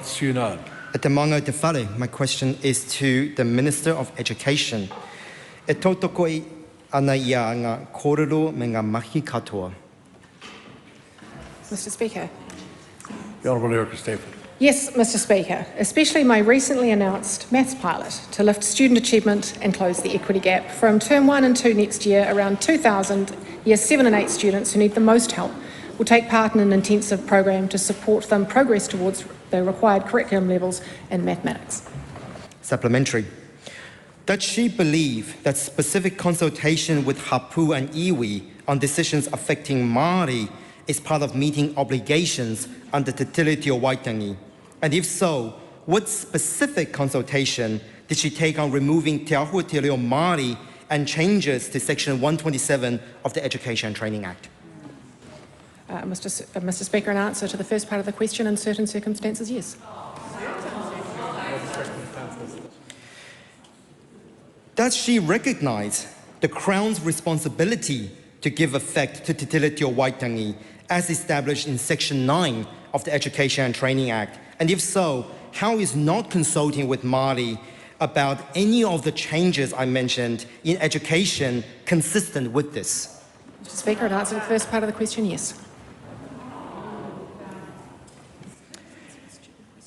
What's you know? Te maunga te whare. My question is to the Minister of Education. E tautoko i ana ia ngā kōrero me ngā mahi katoa. Mr Speaker. The Honourable Erica Stanford. Yes, Mr Speaker, especially my recently announced maths pilot to lift student achievement and close the equity gap. From Term 1 and 2 next year, around 2,000 Year 7 and 8 students who need the most help will take part in an intensive program to support them progress towards the required curriculum levels in mathematics. Supplementary. Does she believe that specific consultation with Hapu and Iwi on decisions affecting Māori is part of meeting obligations under Te Tiriti o Waitangi? And if so, what specific consultation did she take on removing Te Ahuatiri o Māori and changes to Section 127 of the Education and Training Act? Mr Speaker, in answer to the first part of the question, in certain circumstances, yes. Does she recognise the Crown's responsibility to give effect to Te Tiriti o Waitangi as established in Section 9 of the Education and Training Act? And if so, how is not consulting with Māori about any of the changes I mentioned in education consistent with this? Mr Speaker, in answer to the first part of the question, yes.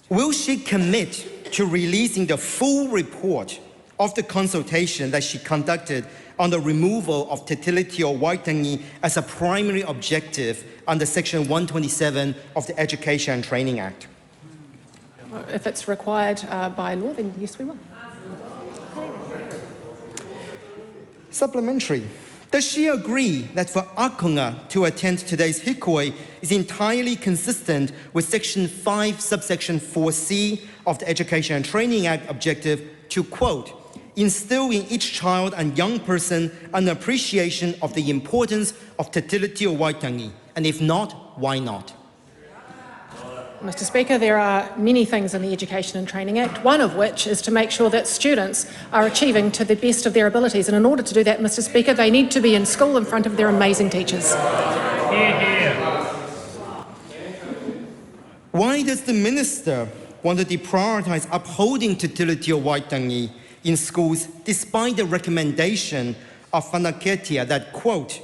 Will she commit to releasing the full report of the consultation that she conducted on the removal of Te Tiriti o Waitangi as a primary objective under Section 127 of the Education and Training Act? If it's required by law, then yes, we will. Supplementary. Does she agree that for Akonga to attend today's hikoi is entirely consistent with Section 5, subsection 4C of the Education and Training Act objective to, quote, instill in each child and young person an appreciation of the importance of Te Tiriti o Waitangi? And if not, why not? Mr Speaker, there are many things in the Education and Training Act, one of which is to make sure that students are achieving to the best of their abilities. And in order to do that, Mr Speaker, they need to be in school in front of their amazing teachers. Why does the Minister want to deprioritise upholding Te Tiriti o Waitangi in schools despite the recommendation of Whangāreitim that, quote,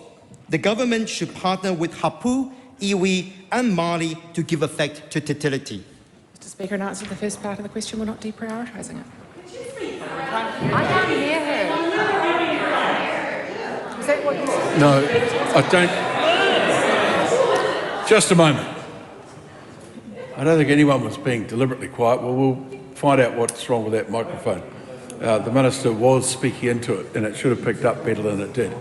the government should partner with Hapu, Iwi and Māori to give effect to Te Tiriti? Mr Speaker, in answer to the first part of the question, we're not deprioritising it. I can't hear her. Is that what you said? No, I don't. Just a moment. I don't think anyone was being deliberately quiet. Well, we'll find out what's wrong with that microphone. The Minister was speaking into it and it should have picked up better than it did.